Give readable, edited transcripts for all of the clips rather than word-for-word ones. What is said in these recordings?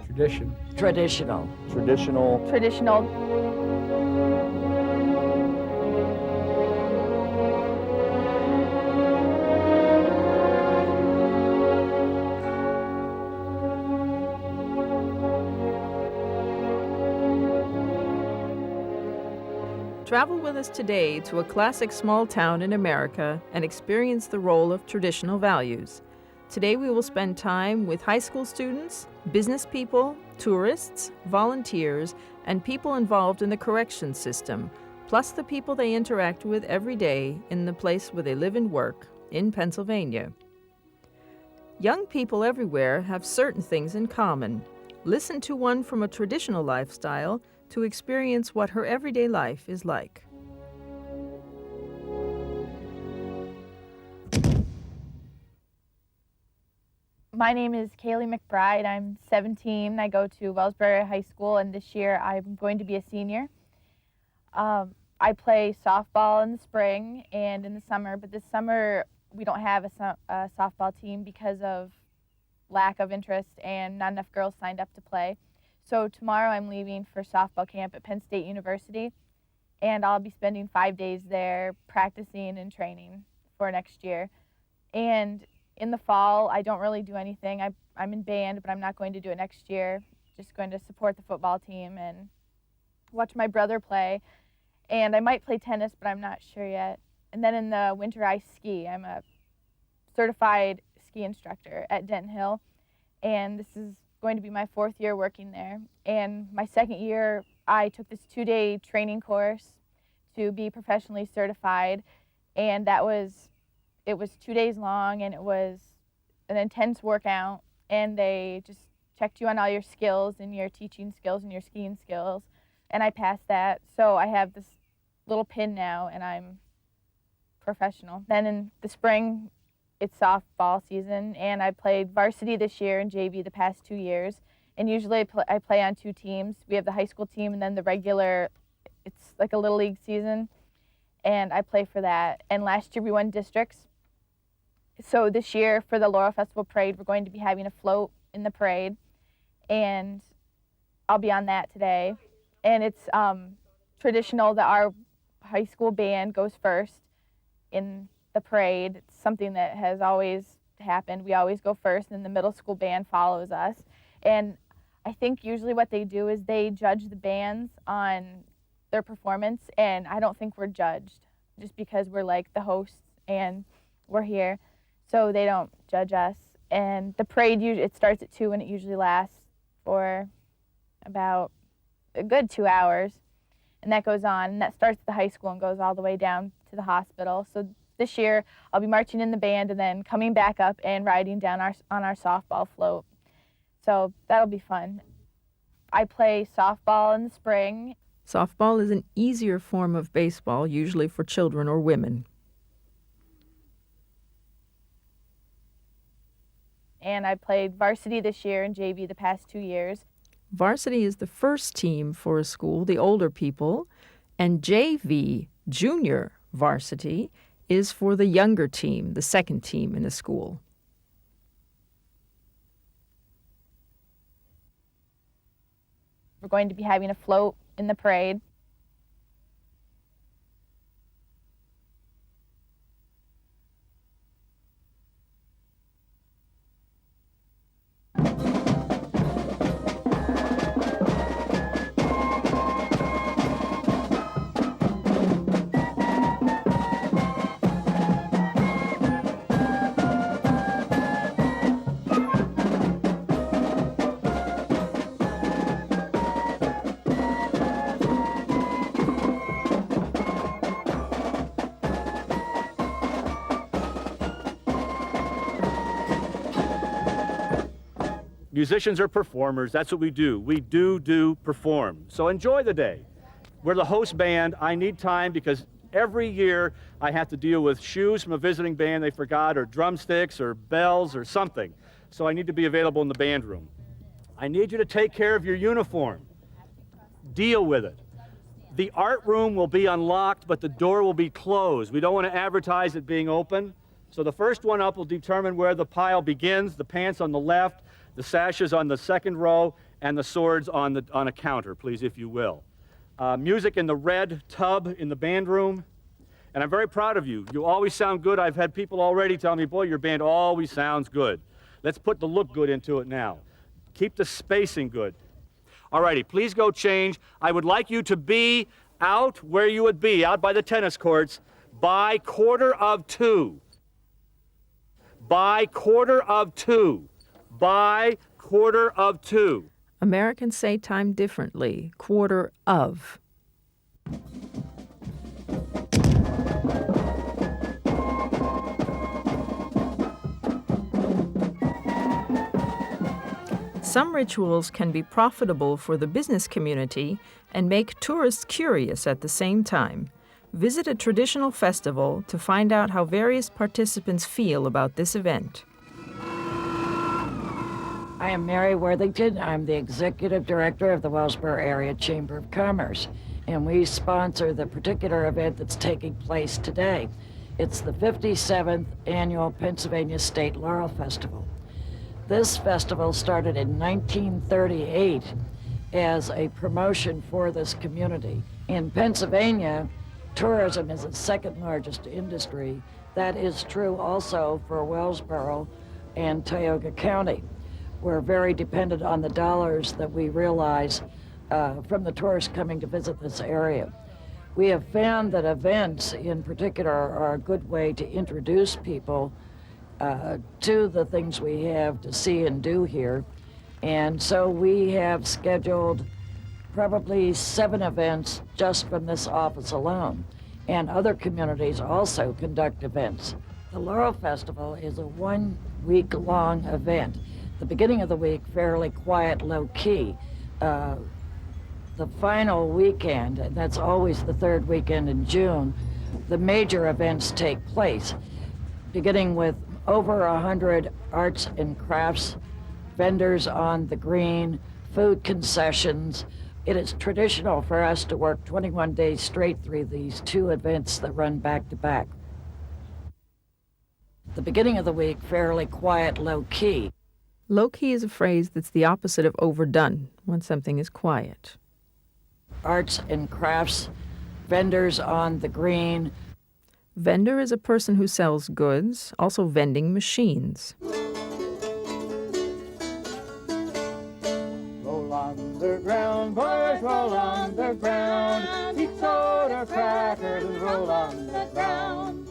Tradition. Traditional. Traditional. Traditional. Travel with us today to a classic small town in America and experience the role of traditional values. Today we will spend time with high school students, business people, tourists, volunteers, and people involved in the correction system, plus the people they interact with every day in the place where they live and work, in Pennsylvania. Young people everywhere have certain things in common. Listen to one from a traditional lifestyle to experience what her everyday life is like. My name is Kaylee McBride. I'm 17. I go to Wellsbury High School, and this year I'm going to be a senior. I play softball in the spring and in the summer, but this summer we don't have a softball team because of lack of interest and not enough girls signed up to play. So tomorrow I'm leaving for softball camp at Penn State University, and I'll be spending 5 days there practicing and training for next year. And in the fall, I don't really do anything. I'm in band, but I'm not going to do it next year. Just going to support the football team and watch my brother play. And I might play tennis, but I'm not sure yet. And then in the winter, I ski. I'm a certified ski instructor at Denton Hill, and this is going to be my 4th year working there. And my 2nd year, I took this 2-day training course to be professionally certified, and it was 2 days long, and it was an intense workout, and they just checked you on all your skills and your teaching skills and your skiing skills, and I passed that. So I have this little pin now, and I'm professional. Then in the spring, it's softball season, and I played varsity this year and JV the past 2 years. And usually I play on 2 teams. We have the high school team and then the regular, it's like a little league season, and I play for that. And last year we won districts. So this year for the Laurel Festival Parade, we're going to be having a float in the parade, and I'll be on that today. And it's traditional that our high school band goes first in the parade. It's something that has always happened. We always go first, and the middle school band follows us. And I think usually what they do is they judge the bands on their performance, and I don't think we're judged just because we're like the hosts and we're here. So they don't judge us. And the parade, it starts at 2, and it usually lasts for about a good 2 hours. And that goes on, and that starts at the high school and goes all the way down to the hospital. So this year, I'll be marching in the band and then coming back up and riding down on our softball float. So that'll be fun. I play softball in the spring. Softball is an easier form of baseball, usually for children or women. And I played varsity this year and JV the past 2 years. Varsity is the first team for a school, the older people, and JV, junior varsity, is for the younger team, the second team in a school. We're going to be having a float in the parade. Musicians are performers. That's what we do. We do perform. So enjoy the day. We're the host band. I need time because every year I have to deal with shoes from a visiting band they forgot, or drumsticks, or bells, or something. So I need to be available in the band room. I need you to take care of your uniform. Deal with it. The art room will be unlocked, but the door will be closed. We don't want to advertise it being open. So the first one up will determine where the pile begins, the pants on the left, the sashes on the second row, and the swords on a counter, please, if you will. Music in the red tub in the band room. And I'm very proud of you. You always sound good. I've had people already tell me, boy, your band always sounds good. Let's put the look good into it now. Keep the spacing good. All righty, please go change. I would like you to be out where you would be, out by the tennis courts, by 1:45. By 1:45. By 1:45. Americans say time differently, quarter of. Some rituals can be profitable for the business community and make tourists curious at the same time. Visit a traditional festival to find out how various participants feel about this event. I am Mary Worthington. I'm the Executive Director of the Wellsboro Area Chamber of Commerce, and we sponsor the particular event that's taking place today. It's the 57th Annual Pennsylvania State Laurel Festival. This festival started in 1938 as a promotion for this community. In Pennsylvania, tourism is the second largest industry. That is true also for Wellsboro and Tioga County. We're very dependent on the dollars that we realize from the tourists coming to visit this area. We have found that events in particular are a good way to introduce people to the things we have to see and do here. And so we have scheduled probably 7 events just from this office alone. And other communities also conduct events. The Laurel Festival is a 1-week-long event. The beginning of the week, fairly quiet, low-key. The final weekend, and that's always the 3rd weekend in June, the major events take place, beginning with over 100 arts and crafts, vendors on the green, food concessions. It is traditional for us to work 21 days straight through these 2 events that run back to back. The beginning of the week, fairly quiet, low-key. Low-key is a phrase that's the opposite of overdone, when something is quiet. Arts and crafts, vendors on the green. Vendor is a person who sells goods, also vending machines. Roll on the ground, boys, roll on the ground. Eat soda crackers and roll on the ground.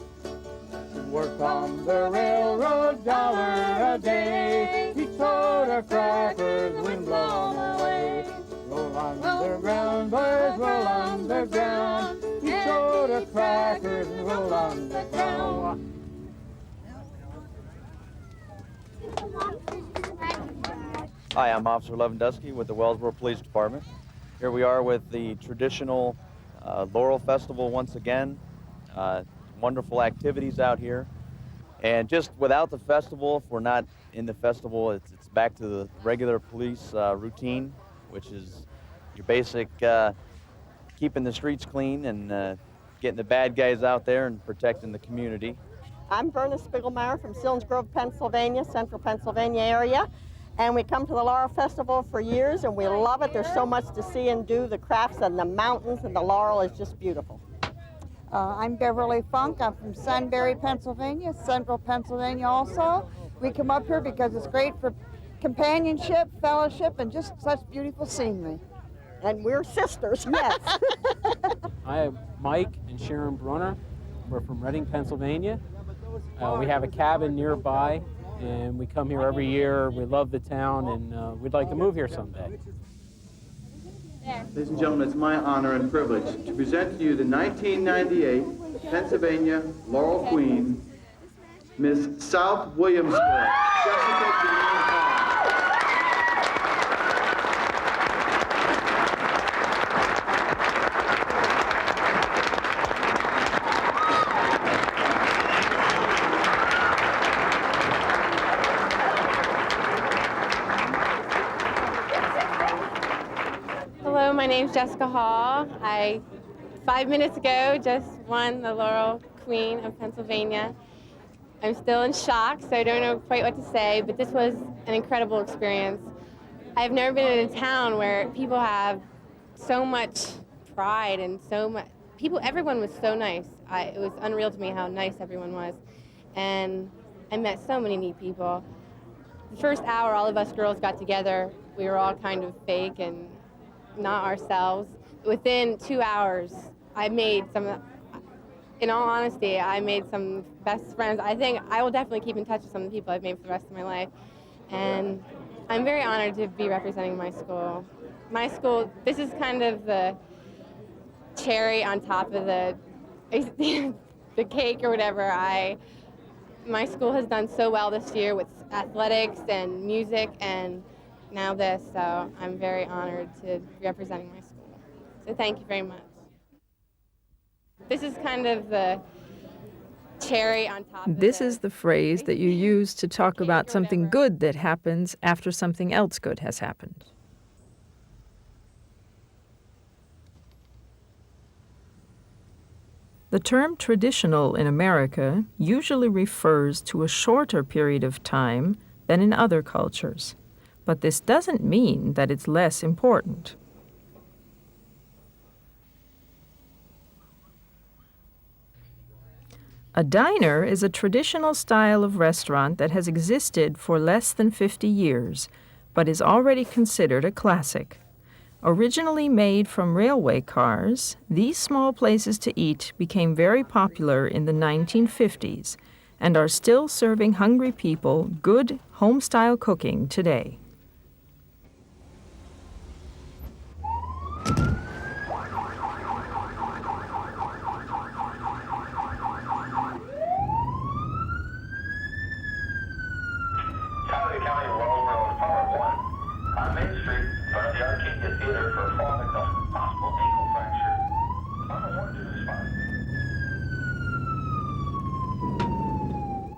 Work on the railroad, $1 a day. Eat soda crackers, wind blown away. Roll on the ground, boys, roll on the ground. Eat soda crackers and roll on the ground. Hi, I'm Officer Lewandowski with the Wellsboro Police Department. Here we are with the traditional Laurel Festival once again. Wonderful activities out here. And just without the festival, if we're not in the festival, it's back to the regular police routine, which is your basic keeping the streets clean and getting the bad guys out there and protecting the community. I'm Verna Spiegelmeyer from Sillins Grove, Pennsylvania, central Pennsylvania area. And we come to the Laurel Festival for years, and we love it. There's so much to see and do. The crafts and the mountains and the laurel is just beautiful. I'm Beverly Funk. I'm from Sunbury, Pennsylvania, central Pennsylvania also. We come up here because it's great for companionship, fellowship, and just such beautiful scenery. And we're sisters. Yes. I am Mike and Sharon Brunner. We're from Reading, Pennsylvania. We have a cabin nearby, and we come here every year. We love the town, and we'd like to move here someday. Ladies and gentlemen, it's my honor and privilege to present to you the 1998 Pennsylvania Laurel Queen, Miss South Williamsport, Jessica Dean Hall. Hello, my name's Jessica Hall. I, 5 minutes ago, just won the Laurel Queen of Pennsylvania. I'm still in shock, so I don't know quite what to say, but this was an incredible experience. I've never been in a town where people have so much pride and so much, everyone was so nice. It was unreal to me how nice everyone was. And I met so many neat people. The first hour, all of us girls got together. We were all kind of fake and not ourselves. Within 2 hours, in all honesty, I made some best friends. I think I will definitely keep in touch with some of the people I've made for the rest of my life. And I'm very honored to be representing my school. My school, this is kind of the cherry on top of the cake or whatever. My school has done so well this year with athletics and music and now this, so I'm very honored to be representing my school. So thank you very much. This is kind of the cherry on top of This is the phrase that you use to talk about something good that happens after something else good has happened. The term traditional in America usually refers to a shorter period of time than in other cultures, but this doesn't mean that it's less important. A diner is a traditional style of restaurant that has existed for less than 50 years, but is already considered a classic. Originally made from railway cars, these small places to eat became very popular in the 1950s and are still serving hungry people good home-style cooking today.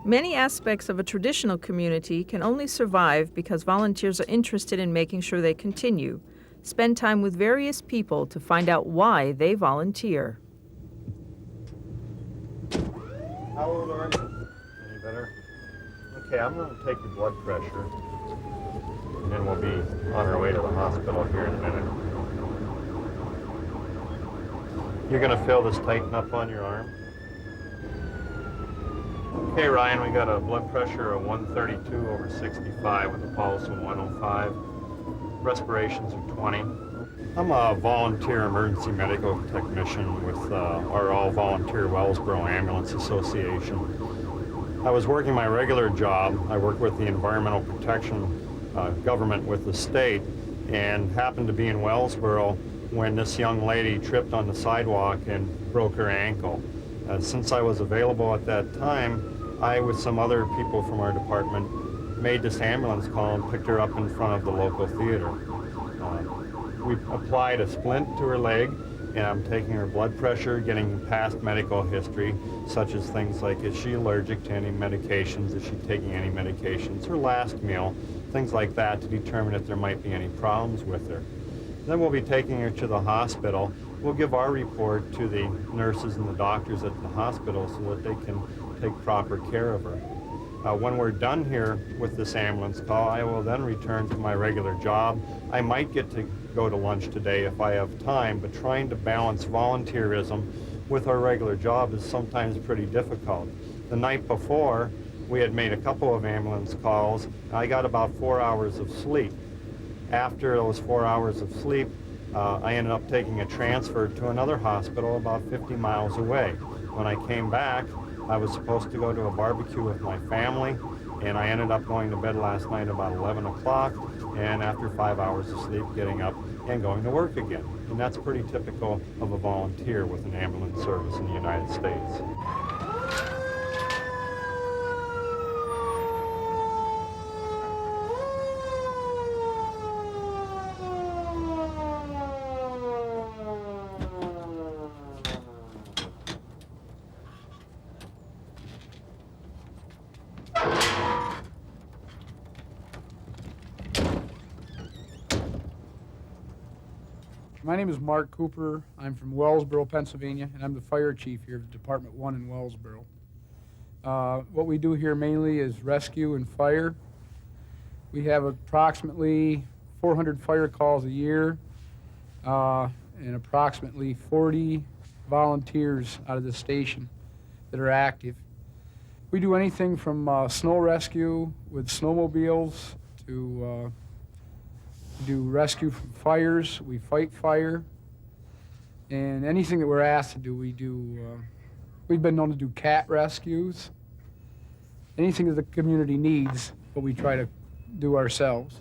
Many aspects of a traditional community can only survive because volunteers are interested in making sure they continue. Spend time with various people to find out why they volunteer. How old are you? Any better? Okay, I'm going to take your blood pressure, and then we'll be on our way to the hospital here in a minute. You're going to feel this tighten up on your arm. Okay, Ryan, we got a blood pressure of 132/65 with a pulse of 105. Respirations are 20. I'm a volunteer emergency medical technician with our all-volunteer Wellsboro Ambulance Association. I was working my regular job. I work with the Environmental Protection government with the state and happened to be in Wellsboro when this young lady tripped on the sidewalk and broke her ankle. Since I was available at that time, I, with some other people from our department, made this ambulance call and picked her up in front of the local theater. We applied a splint to her leg, and I'm taking her blood pressure, getting past medical history, such as things like, is she allergic to any medications, is she taking any medications, her last meal, things like that to determine if there might be any problems with her. Then we'll be taking her to the hospital. We'll give our report to the nurses and the doctors at the hospital so that they can take proper care of her. When we're done here with this ambulance call, I will then return to my regular job. I might get to go to lunch today if I have time, but trying to balance volunteerism with our regular job is sometimes pretty difficult. The night before, we had made a couple of ambulance calls. I got about 4 hours of sleep. After those 4 hours of sleep, I ended up taking a transfer to another hospital about 50 miles away. When I came back, I was supposed to go to a barbecue with my family, and I ended up going to bed last night about 11 o'clock, and after 5 hours of sleep, getting up and going to work again. And that's pretty typical of a volunteer with an ambulance service in the United States. My name is Mark Cooper. I'm from Wellsboro, Pennsylvania, and I'm the fire chief here at Department 1 in Wellsboro. What we do here mainly is rescue and fire. We have approximately 400 fire calls a year and approximately 40 volunteers out of the station that are active. We do anything from snow rescue with snowmobiles to do rescue from fires. We fight fire. And anything that we're asked to do, we do. We've been known to do cat rescues. Anything that the community needs, but we try to do ourselves.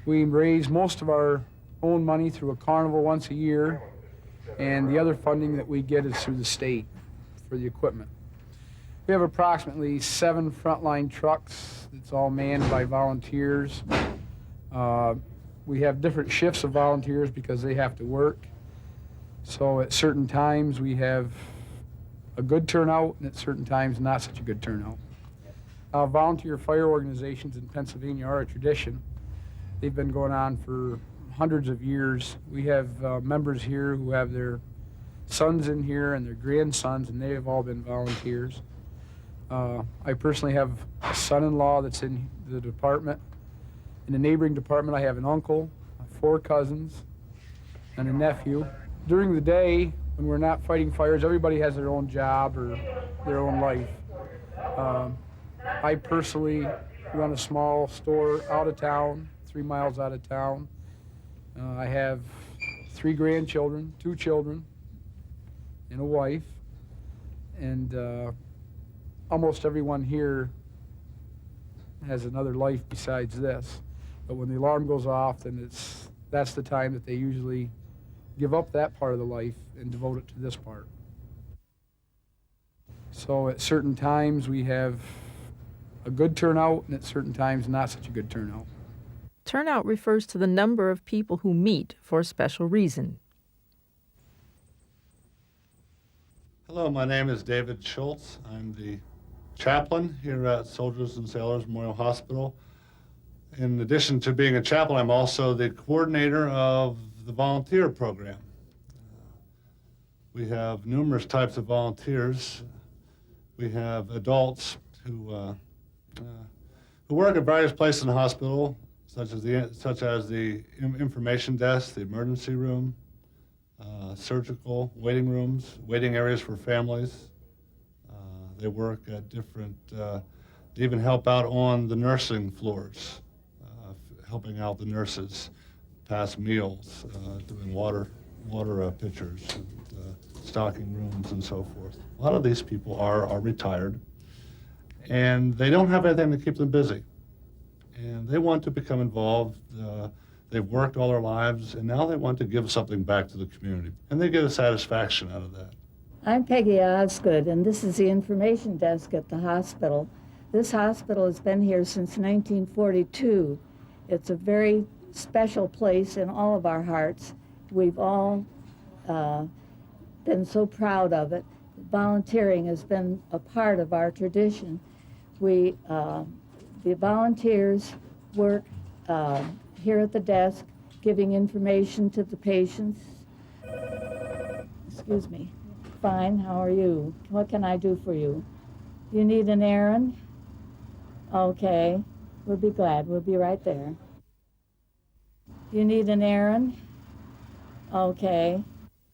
We raise most of our own money through a carnival once a year, and the other funding that we get is through the state for the equipment. We have approximately 7 frontline trucks. It's all manned by volunteers. We have different shifts of volunteers because they have to work. So at certain times we have a good turnout, and at certain times not such a good turnout. Volunteer fire organizations in Pennsylvania are a tradition. They've been going on for hundreds of years. We have members here who have their sons in here and their grandsons, and they have all been volunteers. I personally have a son-in-law that's in the department. In the neighboring department, I have an uncle, 4 cousins, and a nephew. During the day, when we're not fighting fires, everybody has their own job or their own life. I personally run a small store out of town, 3 miles out of town. I have 3 grandchildren, 2 children, and a wife. And almost everyone here has another life besides this. But when the alarm goes off, then that's the time that they usually give up that part of the life and devote it to this part. So at certain times we have a good turnout, and at certain times not such a good turnout. Turnout refers to the number of people who meet for a special reason. Hello, my name is David Schultz. I'm the chaplain here at Soldiers and Sailors Memorial Hospital. In addition to being a chaplain, I'm also the coordinator of the volunteer program. We have numerous types of volunteers. We have adults who work at various places in the hospital, such as the information desk, the emergency room, surgical waiting rooms, waiting areas for families. They work at different, they even help out on the nursing floors, helping out the nurses, pass meals, doing water pitchers, and, stocking rooms and so forth. A lot of these people are retired, and they don't have anything to keep them busy. And they want to become involved. They've worked all their lives, and now they want to give something back to the community. And they get a satisfaction out of that. I'm Peggy Osgood, and this is the information desk at the hospital. This hospital has been here since 1942. It's a very special place in all of our hearts. We've all been so proud of it. Volunteering has been a part of our tradition. The volunteers work here at the desk, giving information to the patients. Excuse me. Fine, how are you? What can I do for you? You need an errand? Okay, we'll be glad. We'll be right there. You need an errand? Okay.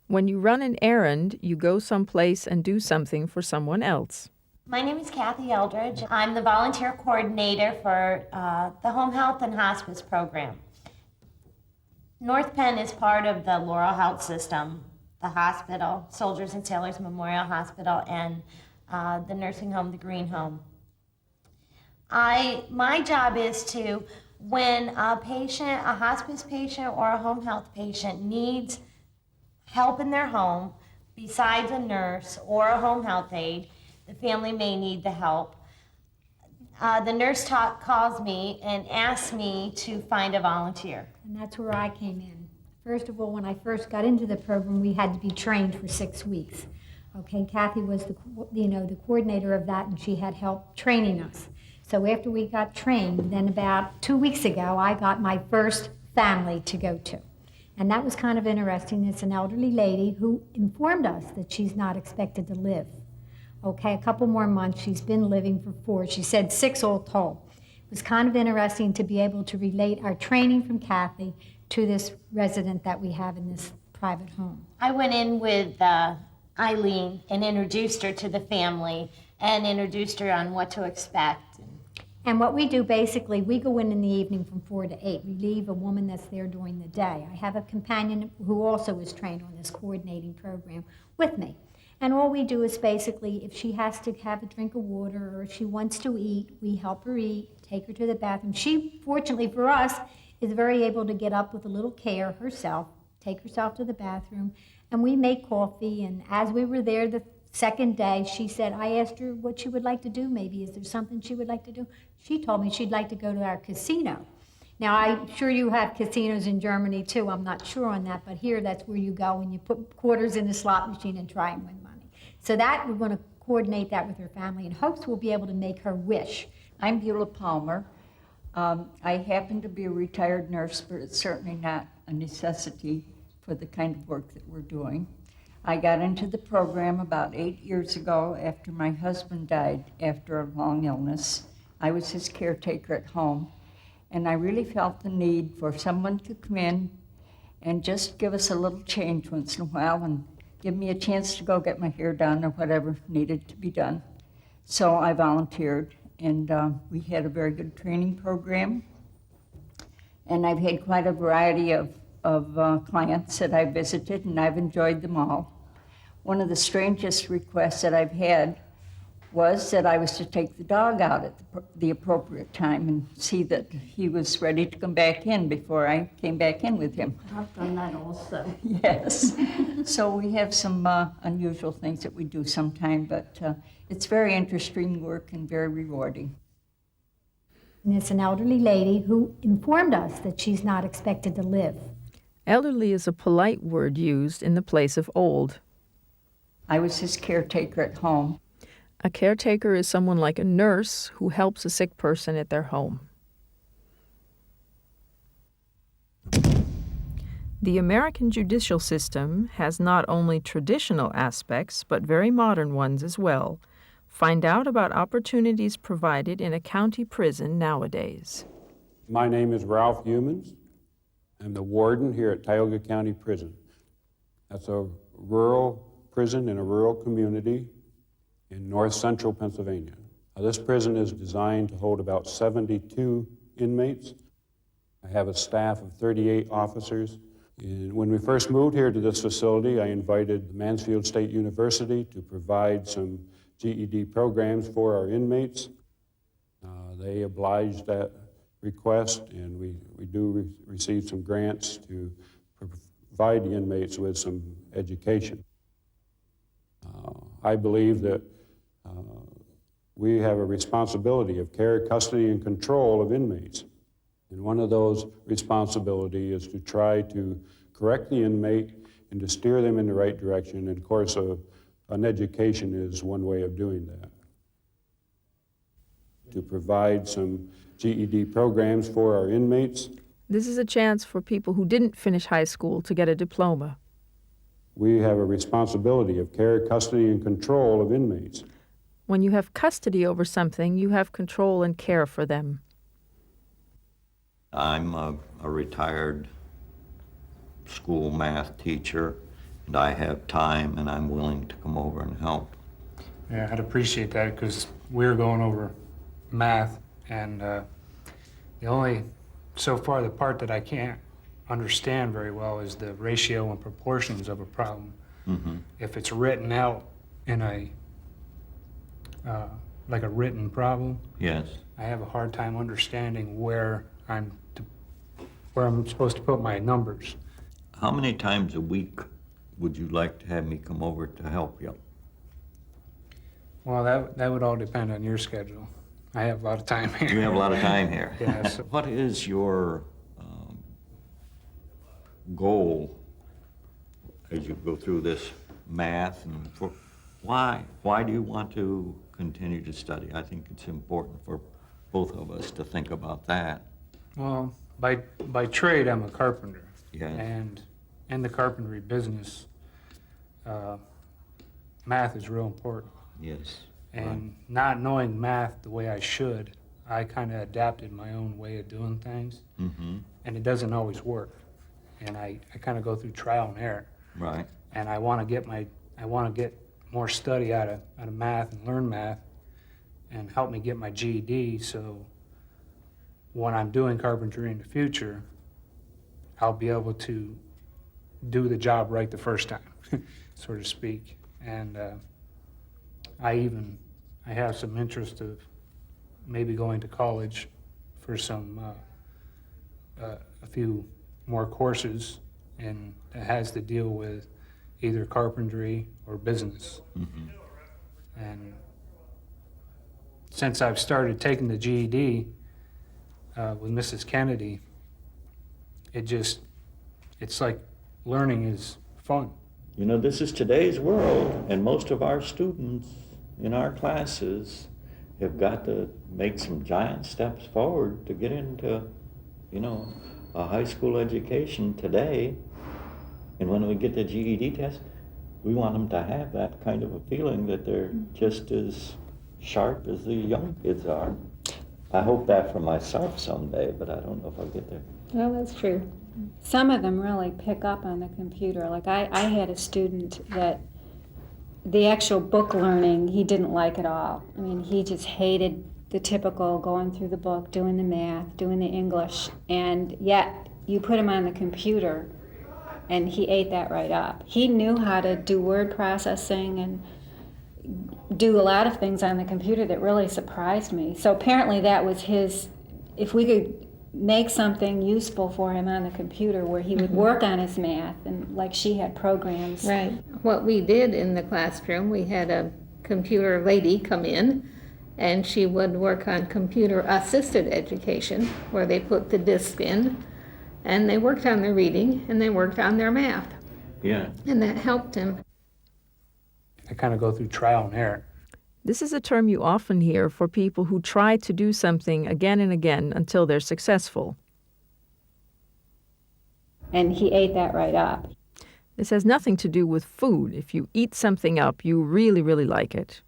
When you run an errand, you go someplace and do something for someone else. My name is Kathy Eldridge. I'm the volunteer coordinator for the Home Health and Hospice program. North Penn is part of the Laurel Health System, the hospital, Soldiers and Sailors Memorial Hospital, and the nursing home, the Green Home. My job is to, when a patient, a hospice patient or a home health patient needs help in their home, besides a nurse or a home health aide, the family may need the help. The nurse calls me and asks me to find a volunteer. And that's where I came in. First of all, when I first got into the program, we had to be trained for 6 weeks. Okay, Kathy was the coordinator of that, and she had help training us. So after we got trained, then about 2 weeks ago, I got my first family to go to. And that was kind of interesting. It's an elderly lady who informed us that she's not expected to live. Okay, a couple more months. She's been living for 4. She said 6 all told. It was kind of interesting to be able to relate our training from Kathy to this resident that we have in this private home. I went in with Eileen and introduced her to the family and introduced her on what to expect. And what we do basically, we go in the evening from 4 to 8. We leave a woman that's there during the day. I have a companion who also is trained on this coordinating program with me. And all we do is basically, if she has to have a drink of water or if she wants to eat, we help her eat, take her to the bathroom. She, fortunately for us, is very able to get up with a little care herself, take herself to the bathroom, and we make coffee. And as we were there the second day, she said, I asked her what she would like to do maybe. Is there something she would like to do? She told me she'd like to go to our casino. Now, I'm sure you have casinos in Germany too. I'm not sure on that, but here that's where you go and you put quarters in the slot machine and try and win money. So that, we're going to coordinate that with her family in hopes we'll be able to make her wish. I'm Beulah Palmer. I happen to be a retired nurse, but it's certainly not a necessity for the kind of work that we're doing. I got into the program about 8 years ago after my husband died after a long illness. I was his caretaker at home, and I really felt the need for someone to come in and just give us a little change once in a while and give me a chance to go get my hair done or whatever needed to be done. So I volunteered, and we had a very good training program. And I've had quite a variety of clients that I visited, and I've enjoyed them all. One of the strangest requests that I've had was that I was to take the dog out at the appropriate time and see that he was ready to come back in before I came back in with him. I've done that also. Yes. So we have some unusual things that we do sometime, but it's very interesting work and very rewarding. And it's an elderly lady who informed us that she's not expected to live. Elderly is a polite word used in the place of old. I was his caretaker at home. A caretaker is someone like a nurse who helps a sick person at their home. The American judicial system has not only traditional aspects, but very modern ones as well. Find out about opportunities provided in a county prison nowadays. My name is Ralph Humans. I'm the warden here at Tioga County Prison. That's a rural prison in a rural community in north central Pennsylvania. This prison is designed to hold about 72 inmates. I have a staff of 38 officers. And when we first moved here to this facility, I invited Mansfield State University to provide some GED programs for our inmates. They obliged that request, and we do receive some grants to provide the inmates with some education. I believe that we have a responsibility of care, custody, and control of inmates. And one of those responsibilities is to try to correct the inmate and to steer them in the right direction. And of course, an education is one way of doing that. To provide some GED programs for our inmates. This is a chance for people who didn't finish high school to get a diploma. We have a responsibility of care, custody, and control of inmates. When you have custody over something, you have control and care for them. I'm a retired school math teacher, and I have time, and I'm willing to come over and help. Yeah, I'd appreciate that because we're going over math, and so far the part that I can't understand very well is the ratio and proportions of a problem. Mm-hmm. If it's written out in like a written problem, Yes. I have a hard time understanding where I'm supposed to put my numbers. How many times a week would you like to have me come over to help you? Well, that would all depend on your schedule. I have a lot of time here. You have a lot of time here. Yes. What is your goal as you go through this math, and why do you want to continue to study? I think it's important for both of us to think about that. Well, by trade, I'm a carpenter. Yes. And in the carpentry business, math is real important. Yes. And not knowing math the way I should, I kind of adapted my own way of doing things. Mm-hmm. And it doesn't always work. And I kind of go through trial and error. Right. And I want to get more study out of math and learn math and help me get my GED, so when I'm doing carpentry in the future, I'll be able to do the job right the first time, so to speak. And I have some interest of maybe going to college for some a few more courses, and it has to deal with either carpentry or business. Mm-hmm. And since I've started taking the GED with Mrs. Kennedy, it's like learning is fun. You know, this is today's world, and most of our students in our classes have got to make some giant steps forward to get into, you know, a high school education today. And when we get the GED test, we want them to have that kind of a feeling that they're just as sharp as the young kids are. I hope that for myself someday, but I don't know if I'll get there. Well, that's true. Some of them really pick up on the computer. Like I had a student that the actual book learning, he didn't like at all. I mean, he just hated the typical going through the book, doing the math, doing the English, and yet you put him on the computer and he ate that right up. He knew how to do word processing and do a lot of things on the computer that really surprised me. So apparently that was his, if we could make something useful for him on the computer where he would work on his math, and like she had programs. Right. What we did in the classroom, we had a computer lady come in, and she would work on computer assisted education, where they put the disc in, and they worked on their reading, and they worked on their math. Yeah. And that helped him. I kind of go through trial and error. This is a term you often hear for people who try to do something again and again until they're successful. And he ate that right up. This has nothing to do with food. If you eat something up, you really, really like it.